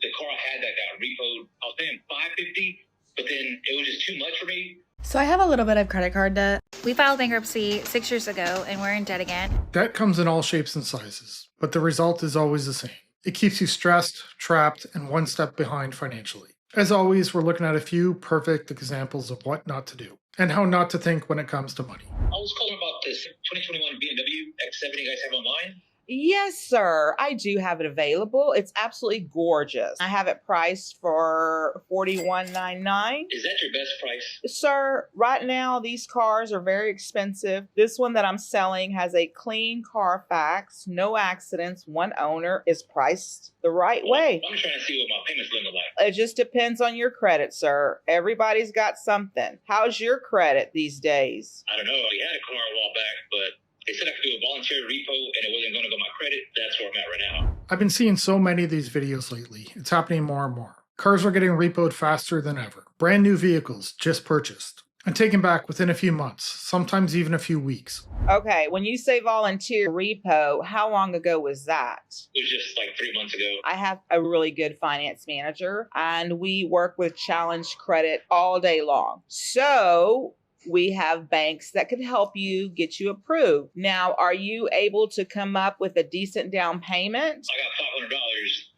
The car I had that got repoed, I was paying $550, but then it was just too much for me. So I have a little bit of credit card debt. We filed bankruptcy 6 years ago and we're in debt again. Debt comes in all shapes and sizes, but the result is always the same. It keeps you stressed, trapped, and one step behind financially. As always, we're looking at a few perfect examples of what not to do and how not to think when it comes to money. I was calling about this 2021 BMW X7 you guys have online. Yes, sir. I do have it available. It's absolutely gorgeous. I have it priced for $41.99. Is that your best price? Sir, right now these cars are very expensive. This one that I'm selling has a clean Carfax, no accidents, one owner, is priced the right way. I'm trying to see what my payments look like. It just depends on your credit, sir. Everybody's got something. How's your credit these days? I don't know. We had a car a while back, but they said I could do a voluntary repo and it wasn't going to go my credit. That's where I'm at right now. I've been seeing so many of these videos lately. It's happening more and more. Cars are getting repoed faster than ever. Brand new vehicles just purchased and taken back within a few months, sometimes even a few weeks. Okay, when you say volunteer repo, how long ago was that? It was just like 3 months ago. I have a really good finance manager and we work with challenged credit all day long. So we have banks that could help you get you approved. Now, are you able to come up with a decent down payment? I got $500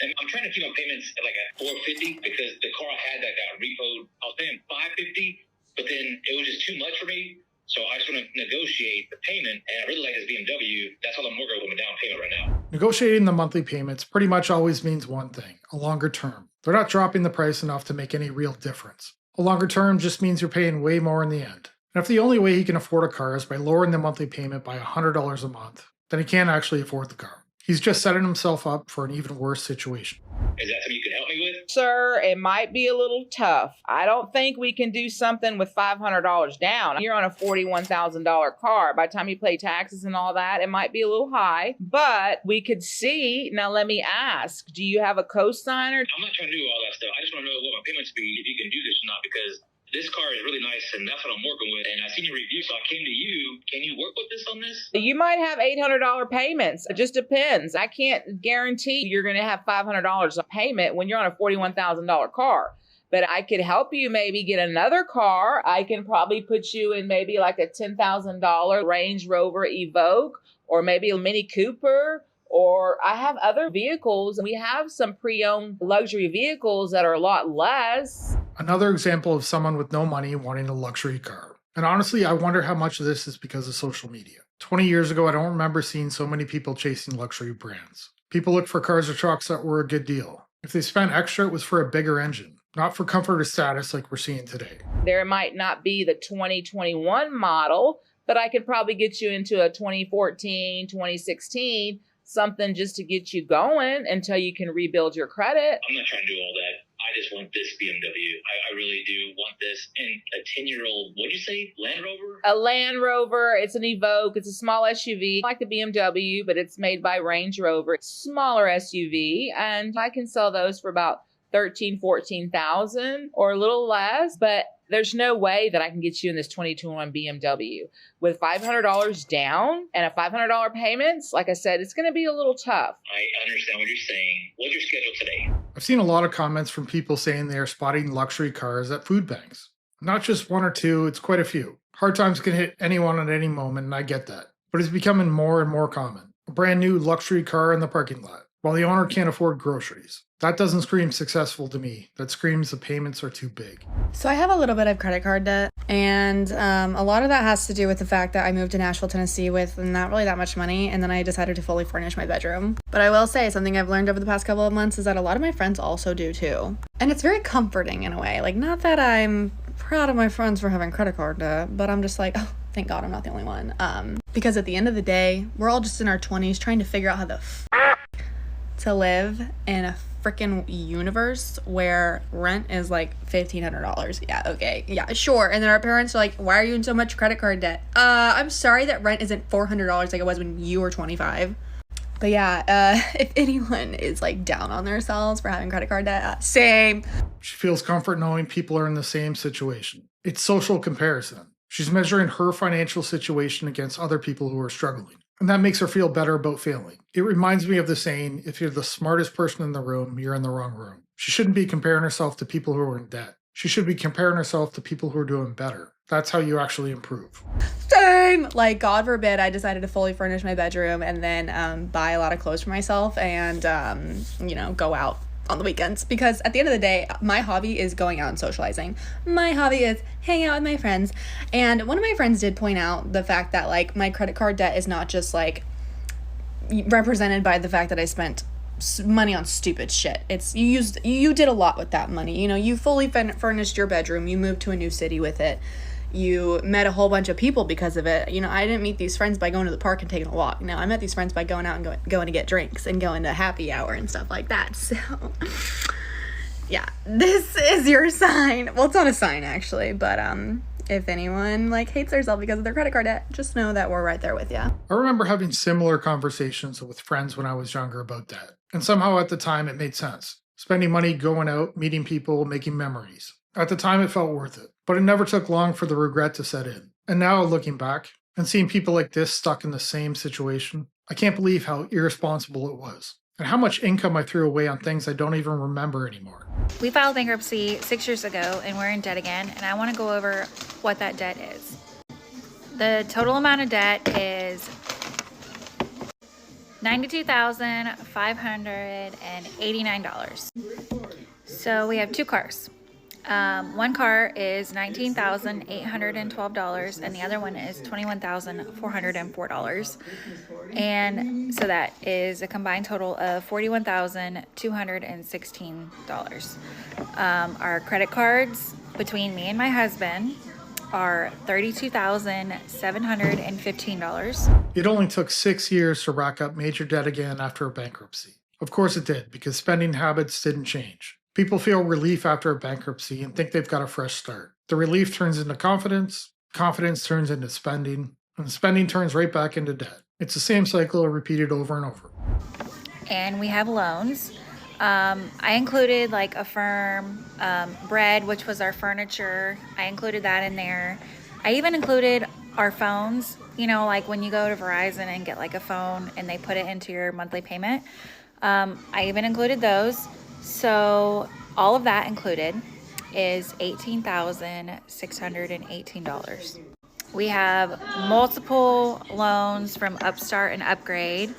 and I'm trying to keep my payments at like at $450 because the car I had that got repoed, I was paying $550, but then it was just too much for me. So I just want to negotiate the payment, and I really like this BMW. That's all I'm working with my down payment right now. Negotiating the monthly payments pretty much always means one thing: a longer term. They're not dropping the price enough to make any real difference. A longer term just means you're paying way more in the end. And if the only way he can afford a car is by lowering the monthly payment by $100 a month, then he can't actually afford the car. He's just setting himself up for an even worse situation. Is that something you can help me with? Sir, it might be a little tough. I don't think we can do something with $500 down. You're on a $41,000 car. By the time you pay taxes and all that, it might be a little high, but we could see. Now, let me ask, do you have a co-signer? I'm not trying to do all that stuff. I just want to know what my payments be, if you can do this or not, because this car is really nice, and that's what I'm working with. And I seen your review, so I came to you. Can you work with this on this? You might have $800 payments. It just depends. I can't guarantee you're going to have $500 a payment when you're on a $41,000 car. But I could help you maybe get another car. I can probably put you in maybe like a $10,000 Range Rover Evoque, or maybe a Mini Cooper. Or I have other vehicles. We have some pre-owned luxury vehicles that are a lot less. Another example of someone with no money wanting a luxury car. And honestly, I wonder how much of this is because of social media. 20 years ago, I don't remember seeing so many people chasing luxury brands. People looked for cars or trucks that were a good deal. If they spent extra, it was for a bigger engine, not for comfort or status like we're seeing today. There might not be the 2021 model, but I could probably get you into a 2014, 2016, something just to get you going until you can rebuild your credit. I'm not trying to do all that. I just want this BMW. I really do want this. And a 10-year-old, what'd you say, Land Rover? A Land Rover, it's an Evoque, it's a small SUV, like the BMW, but it's made by Range Rover. It's a smaller SUV, and I can sell those for about $13,000, $14,000 or a little less, but there's no way that I can get you in this 2021 BMW. With $500 down and a $500 payments, like I said, it's going to be a little tough. I understand what you're saying. What's your schedule today? I've seen a lot of comments from people saying they are spotting luxury cars at food banks. Not just one or two, it's quite a few. Hard times can hit anyone at any moment, and I get that. But it's becoming more and more common. A brand new luxury car in the parking lot, while the owner can't afford groceries. That doesn't scream successful to me. That screams the payments are too big. So I have a little bit of credit card debt, and a lot of that has to do with the fact that I moved to Nashville, Tennessee with not really that much money, and then I decided to fully furnish my bedroom. But I will say, something I've learned over the past couple of months is that a lot of my friends also do too. And it's very comforting in a way. Like, not that I'm proud of my friends for having credit card debt, but I'm just like, oh, thank God I'm not the only one. Because at the end of the day, we're all just in our 20s trying to figure out how the to live in a freaking universe where rent is like $1,500. Yeah, okay, yeah, sure. And then our parents are like, why are you in so much credit card debt? I'm sorry that rent isn't $400 like it was when you were 25. But yeah, if anyone is like down on themselves for having credit card debt, same. She feels comfort knowing people are in the same situation. It's social comparison. She's measuring her financial situation against other people who are struggling. And that makes her feel better about failing. It reminds me of the saying, if you're the smartest person in the room, you're in the wrong room. She shouldn't be comparing herself to people who are in debt. She should be comparing herself to people who are doing better. That's how you actually improve. Same! Like, God forbid I decided to fully furnish my bedroom and then buy a lot of clothes for myself and, go out on the weekends, because at the end of the day, my hobby is going out and socializing. My hobby is hanging out with my friends. And one of my friends did point out the fact that, like, my credit card debt is not just, like, represented by the fact that I spent money on stupid shit. It's you did a lot with that money. You fully furnished your bedroom. You moved to a new city with it. You met a whole bunch of people because of it. I didn't meet these friends by going to the park and taking a walk. No, I met these friends by going out and going to get drinks and going to happy hour and stuff like that. So, yeah, this is your sign. Well, it's not a sign, actually, but if anyone, hates themselves because of their credit card debt, just know that we're right there with you. I remember having similar conversations with friends when I was younger about debt. And somehow at the time it made sense. Spending money, going out, meeting people, making memories. At the time it felt worth it. But it never took long for the regret to set in. And now looking back and seeing people like this stuck in the same situation, I can't believe how irresponsible it was. And how much income I threw away on things I don't even remember anymore. We filed bankruptcy 6 years ago and we're in debt again, and I want to go over what that debt is. The total amount of debt is $92,589. So we have two cars. One car is $19,812 and the other one is $21,404. And so that is a combined total of $41,216. Our credit cards between me and my husband are $32,715. It only took 6 years to rack up major debt again after a bankruptcy. Of course it did, because spending habits didn't change. People feel relief after a bankruptcy and think they've got a fresh start. The relief turns into confidence, confidence turns into spending, and spending turns right back into debt. It's the same cycle repeated over and over. And we have loans. I included a firm, bread, which was our furniture. I included that in there. I even included our phones, when you go to Verizon and get a phone and they put it into your monthly payment. I even included those. So all of that included is $18,618. We have multiple loans from Upstart and Upgrade.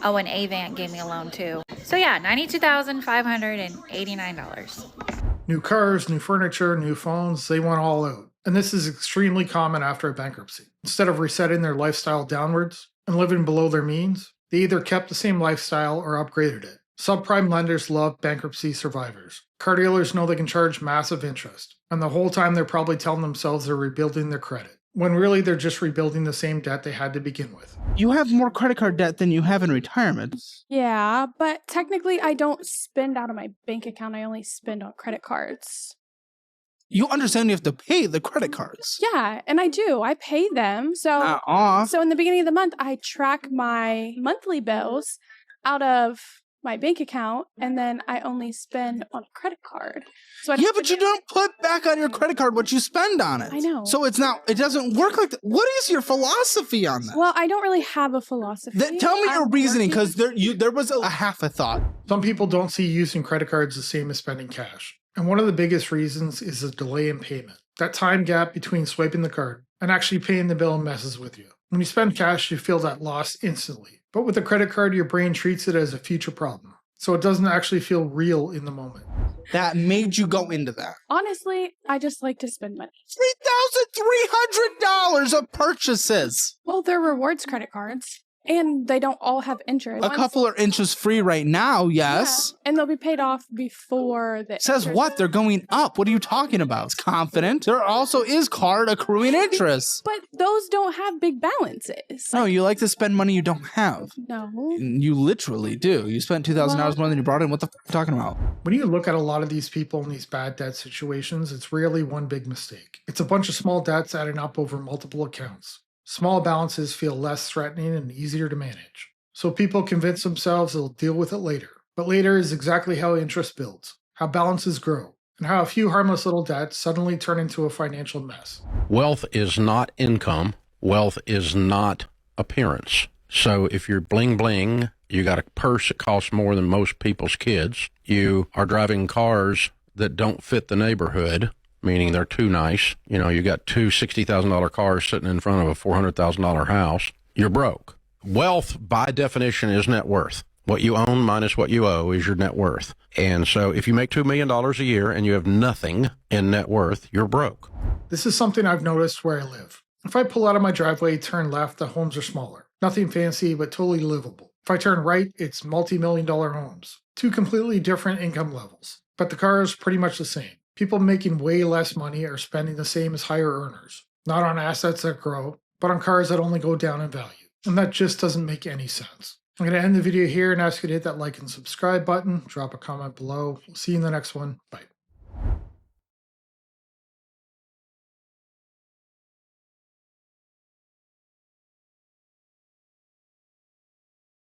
Oh, and Avant gave me a loan too. So yeah, $92,589. New cars, new furniture, new phones, they went all out. And this is extremely common after a bankruptcy. Instead of resetting their lifestyle downwards and living below their means, they either kept the same lifestyle or upgraded it. Subprime lenders love bankruptcy survivors. Car dealers know they can charge massive interest, and the whole time they're probably telling themselves they're rebuilding their credit, when really they're just rebuilding the same debt they had to begin with. You have more credit card debt than you have in retirement. Yeah, but technically I don't spend out of my bank account. I only spend on credit cards. You understand you have to pay the credit cards. Yeah, and I do. I pay them. So in the beginning of the month, I track my monthly bills out of my bank account, and then I only spend on a credit card. So but you don't put back on your credit card what you spend on it. I know. So it doesn't work like that. What is your philosophy on that? Well, I don't really have a philosophy. Tell me your reasoning, because there was a half a thought. Some people don't see using credit cards the same as spending cash. And one of the biggest reasons is the delay in payment. That time gap between swiping the card and actually paying the bill messes with you. When you spend cash, you feel that loss instantly. But with a credit card, your brain treats it as a future problem. So it doesn't actually feel real in the moment. That made you go into that. Honestly, I just like to spend money. $3,300 of purchases. Well, they're rewards credit cards. And they don't all have interest. A couple are interest free right now, yes. Yeah, and they'll be paid off before the Says interest. what? They're going up. What are you talking about? It's confident. There also is card accruing interest. But those don't have big balances. No, you like to spend money you don't have. No. You literally do. You spent $2,000 more than you brought in. What the f*** are you talking about? When you look at a lot of these people in these bad debt situations, it's rarely one big mistake. It's a bunch of small debts adding up over multiple accounts. Small balances feel less threatening and easier to manage. So people convince themselves they'll deal with it later. But later is exactly how interest builds, how balances grow, and how a few harmless little debts suddenly turn into a financial mess. Wealth is not income. Wealth is not appearance. So if you're bling bling, You got a purse that costs more than most people's kids. You are driving cars that don't fit the neighborhood, meaning they're too nice. You know, you got two $60,000 cars sitting in front of a $400,000 house. You're broke. Wealth, by definition, is net worth. What you own minus what you owe is your net worth. And so if you make $2 million a year and you have nothing in net worth, you're broke. This is something I've noticed where I live. If I pull out of my driveway, turn left, the homes are smaller. Nothing fancy, but totally livable. If I turn right, it's multi-million-dollar homes. Two completely different income levels. But the car is pretty much the same. People making way less money are spending the same as higher earners. Not on assets that grow, but on cars that only go down in value. And that just doesn't make any sense. I'm going to end the video here and ask you to hit that like and subscribe button. Drop a comment below. We'll see you in the next one. Bye.